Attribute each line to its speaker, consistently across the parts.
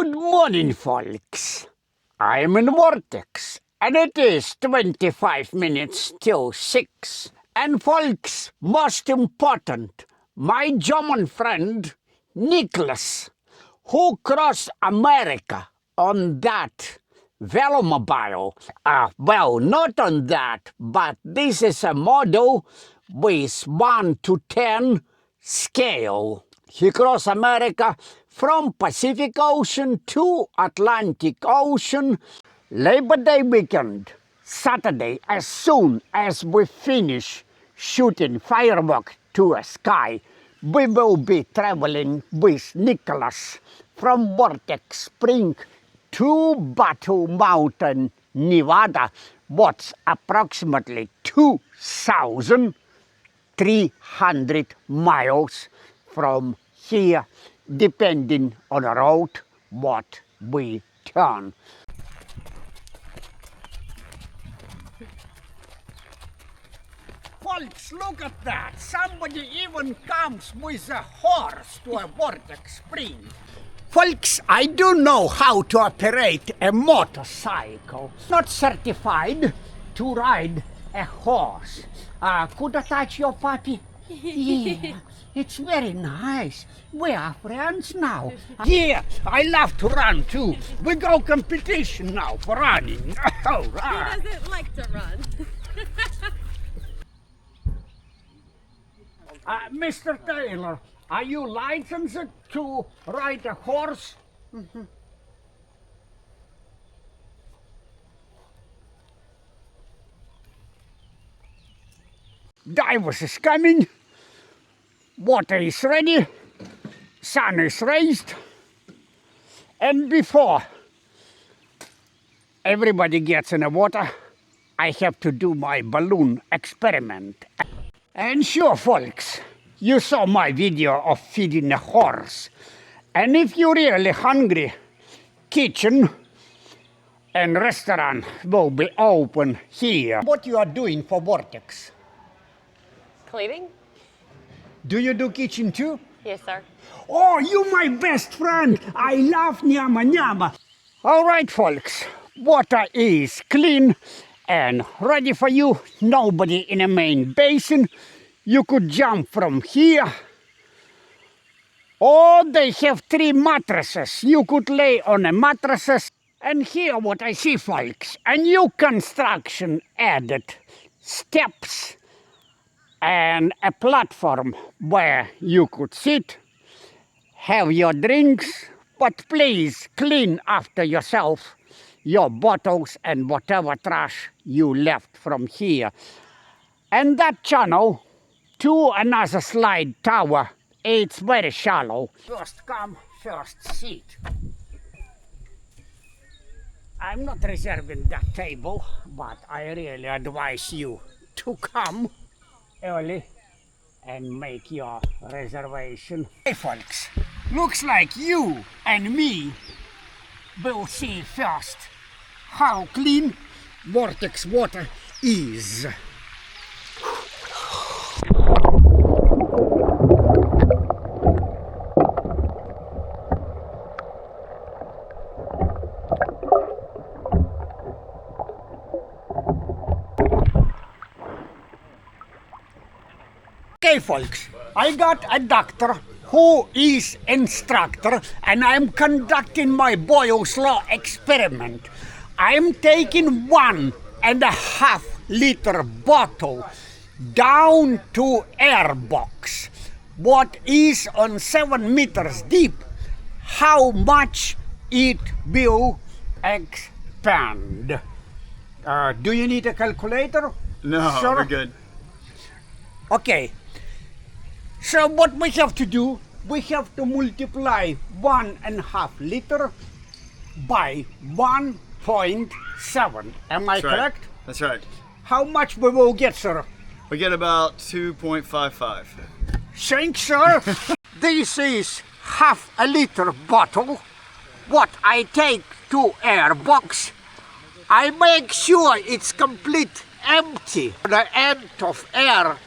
Speaker 1: Good morning, folks. I'm in Vortex, and it is 25 minutes till 6. And folks, most important, my German friend, Nicholas, who crossed America on that velomobile. Well, not on that, but this is a model with 1 to 10 scale. He crossed America from Pacific Ocean to Atlantic Ocean. Labor Day weekend, Saturday, as soon as we finish shooting fireworks to a sky, we will be traveling with Nicholas from Vortex Spring to Battle Mountain, Nevada, what's approximately 2,300 miles from here, depending on the road what we turn. Folks, look at that! Somebody even comes with a horse to a Vortex Spring. Folks, I do know how to operate a motorcycle. Not certified to ride a horse. Could I touch your puppy? Yeah, it's very nice. We are friends now. Yeah, I love to run too. We go competition now for running. All right.
Speaker 2: Who doesn't like to run?
Speaker 1: Mr. Taylor, are you licensed to ride a horse? Divers is coming. Water is ready. Sun is raised. And before everybody gets in the water, I have to do my balloon experiment. And sure, folks, you saw my video of feeding a horse. And if you're really hungry, kitchen and restaurant will be open here. What you are doing for Vortex?
Speaker 2: Cleaning?
Speaker 1: Do you do kitchen too?
Speaker 2: Yes, sir.
Speaker 1: Oh, you my best friend. I love nyama nyama. All right, folks. Water is clean and ready for you. Nobody in the main basin. You could jump from here. Oh, they have 3 mattresses. You could lay on the mattresses. And here what I see, folks. A new construction added. Steps and a platform where you could sit, have your drinks, but please clean after yourself your bottles and whatever trash you left from here. And that channel to another slide tower, it's very shallow. First come, first seat. I'm not reserving that table, but I really advise you to come early and make your reservation. Hey folks, looks like you and me will see first how clean Vortex water is. Okay, folks, I got a doctor who is instructor, and I'm conducting my Boyle's Law experiment. I'm taking 1.5 liter bottle down to AirBOX, what is on 7 meters deep, how much it will expand. Do you need a calculator?
Speaker 3: No,
Speaker 1: Sure.
Speaker 3: we're good.
Speaker 1: Okay. So what we have to do, we have to multiply 1.5 liter by 1.7. Am I
Speaker 3: That's right.
Speaker 1: correct?
Speaker 3: That's right.
Speaker 1: How much we will get, sir?
Speaker 3: We get about 2.55.
Speaker 1: Thanks, sir. This is half a liter bottle. What I take to AirBOX, I make sure it's complete empty. The end of air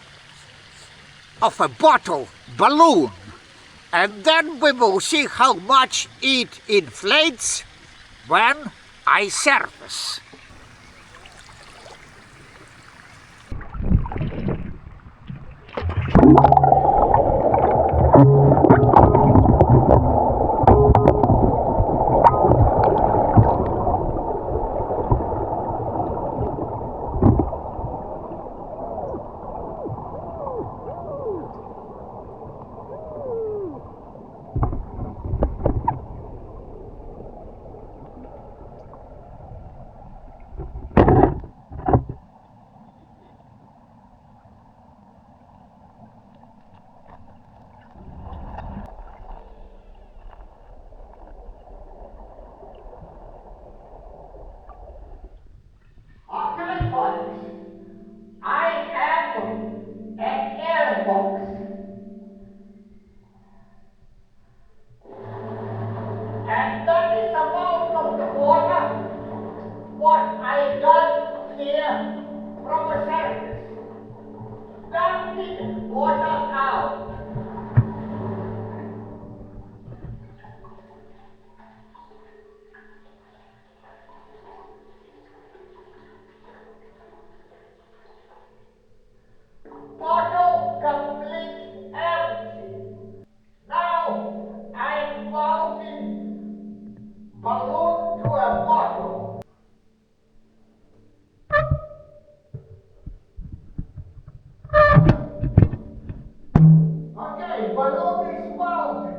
Speaker 1: of a bottle balloon And then we will see how much it inflates when I surface. Okay, folks, I have an AirBOX. And that is amount of the water what I got here from the surface. Dumping water out. Bottle complete empty. Now I'm mounting balloon to a bottle. Okay, balloon is mounted.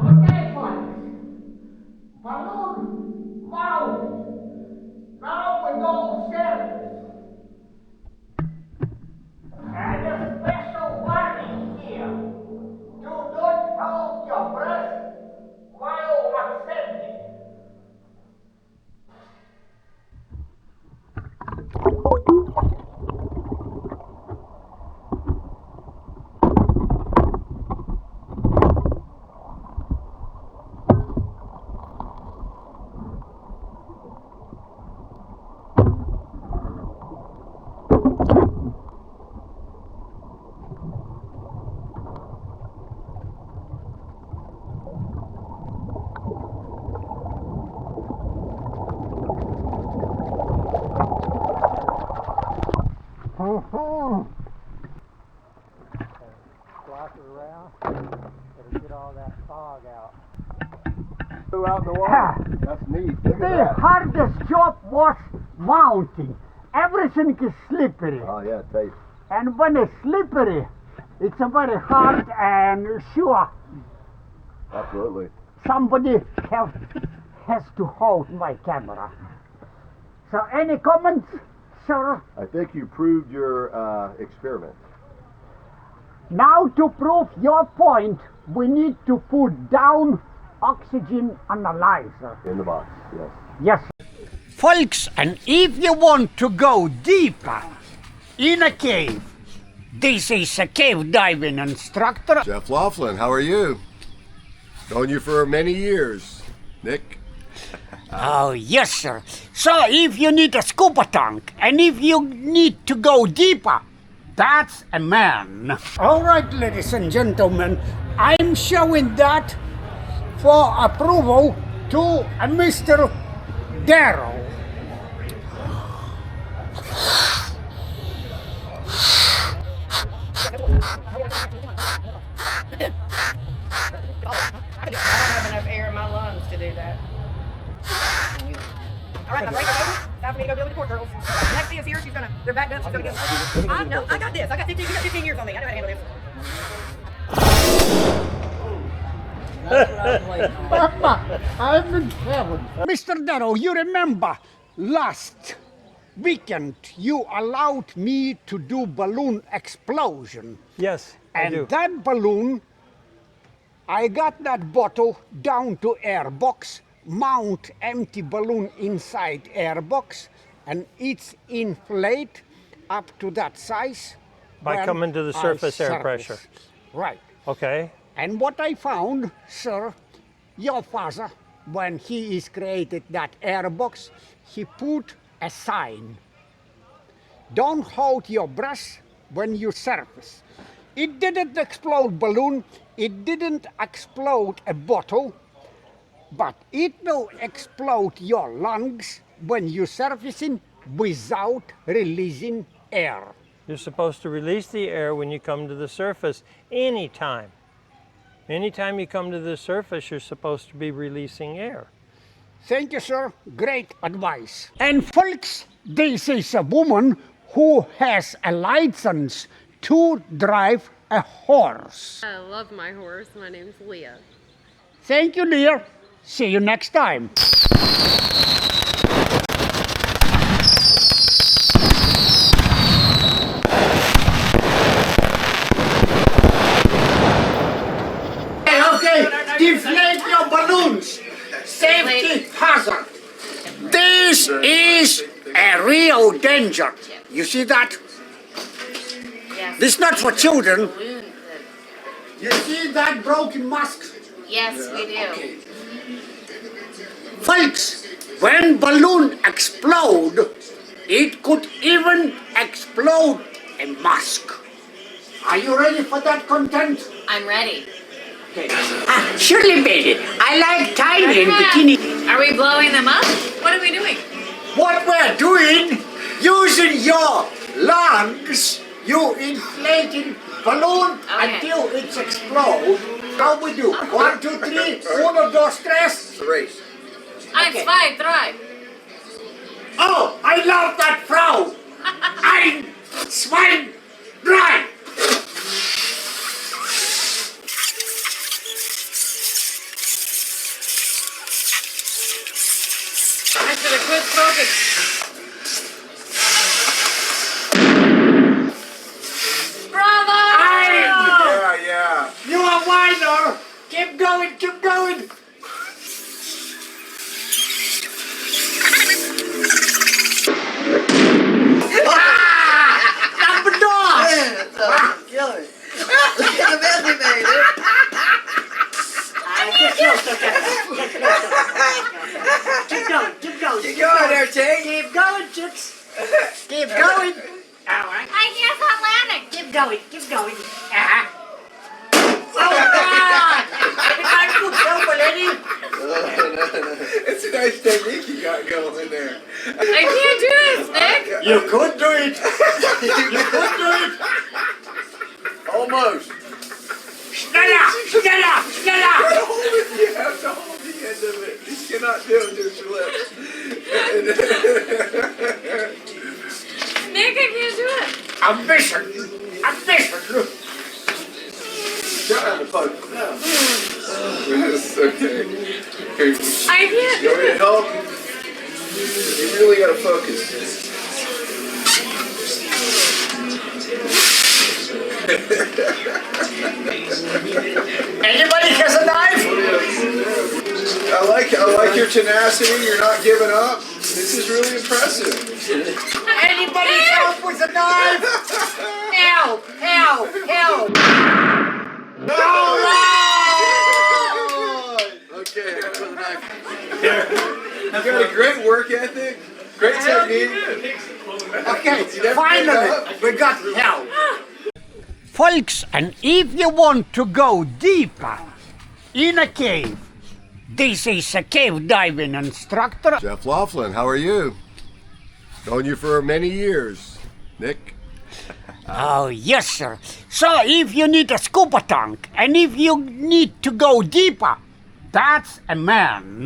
Speaker 1: Okay, folks. Balloon mounted. Now we go surface. And a special warning here. Do not hold your breath while ascending.
Speaker 4: Block it around, it'll get all that fog out.
Speaker 3: Go out in the water. That's neat. Look at
Speaker 1: The
Speaker 3: that.
Speaker 1: hardest job was mounting. Everything is slippery.
Speaker 3: Oh yeah, tape.
Speaker 1: And when it's slippery, it's a very hard and sure
Speaker 3: Absolutely.
Speaker 1: somebody has to hold my camera. So any comments, sir?
Speaker 3: I think you proved your experiment.
Speaker 1: Now to prove your point, we need to put down oxygen analyzer.
Speaker 3: In the box, yes.
Speaker 1: Yes. Folks, and if you want to go deeper in a cave, this is a cave diving instructor.
Speaker 5: Jeff Laughlin, how are you? Known you for many years. Nick?
Speaker 1: Oh, yes, sir. So if you need a scuba tank and if you need to go deeper, that's a man. All right, ladies and gentlemen, I'm showing that for approval to Mr. Darrow.
Speaker 2: I don't have enough air in my lungs to do that. All right, I'm ready to go. Time for me to go deal with the poor girls. Lexi is here. They're backed up. She's gonna get. I know. I got this. I got 15. You got 15 years on me. I know how to handle this.
Speaker 1: Papa, I'm in heaven. Mr. Darrow, you remember last weekend you allowed me to do balloon explosion.
Speaker 4: Yes, I do.
Speaker 1: And that balloon, I got that bottle down to AirBOX, mount empty balloon inside AirBOX, and it's inflate up to that size.
Speaker 4: By
Speaker 1: when
Speaker 4: coming to the
Speaker 1: I
Speaker 4: surface air
Speaker 1: surface.
Speaker 4: pressure.
Speaker 1: Right.
Speaker 4: Okay.
Speaker 1: And what I found, sir, your father, when he is created that AirBOX, he put a sign. Don't hold your breath when you surface. It didn't explode balloon, it didn't explode a bottle, but it will explode your lungs when you're surfacing without releasing air.
Speaker 6: You're supposed to release the air when you come to the surface anytime. Anytime you come to the surface, you're supposed to be releasing air.
Speaker 1: Thank you, sir. Great advice. And folks, this is a woman who has a license to drive a horse.
Speaker 7: I love my horse. My name's Leah.
Speaker 1: Thank you, dear. See you next time. Okay, deflate your balloons. Safety hazard. This is a real danger. You see that?
Speaker 7: Yes.
Speaker 1: This is not for children.
Speaker 7: Balloon.
Speaker 1: You see that broken mask?
Speaker 7: Yes, we do.
Speaker 1: Folks, when balloon explode, it could even explode a mask. Are you ready for that content?
Speaker 7: I'm ready.
Speaker 1: Okay. Shirley made it. I like tiny in bikini.
Speaker 7: Are we blowing them up? What are we doing?
Speaker 1: What we're doing, using your lungs, you inflating balloon until it explodes. How we do? 1, 2, 3. Uno, dos, tres.
Speaker 5: Race.
Speaker 7: Eins, zwei, drei.
Speaker 1: Oh, I love that Frau. Ein, zwei, drei.
Speaker 7: I should have quit smoking. Bravo!
Speaker 5: Yeah.
Speaker 1: You are winner. Keep going, keep going.
Speaker 2: Keep going there, Tig.
Speaker 1: Keep going, chicks. Keep going.
Speaker 7: I guess I'm landing.
Speaker 1: Keep going, keep going. Oh, God! I put help already.
Speaker 3: It's a nice technique you got going in there.
Speaker 7: I can't do this, Nick.
Speaker 1: You could do it. You could do it.
Speaker 3: Almost.
Speaker 1: Schneller, schneller, schneller.
Speaker 3: You have to hold the end of it. You cannot do it with your lips.
Speaker 7: Nick, I can't do it.
Speaker 1: Ambition. Ambition.
Speaker 3: Trying to poke now. It's okay.
Speaker 7: I can't
Speaker 3: You
Speaker 7: do
Speaker 3: want me to
Speaker 7: it.
Speaker 3: help? You really gotta focus.
Speaker 1: Anybody has a knife?
Speaker 3: I like your tenacity. You're not giving up. This is really impressive.
Speaker 1: Anybody help with a knife? Help, help, help. All right.
Speaker 3: Okay, with a knife. You got a great work ethic, great technique.
Speaker 1: Okay, finally, we got help. Folks, and if you want to go deeper in a cave, this is a cave diving instructor.
Speaker 5: Jeff Laughlin, how are you? Known you for many years. Nick?
Speaker 1: Oh, yes, sir. So if you need a scuba tank and if you need to go deeper, that's a man.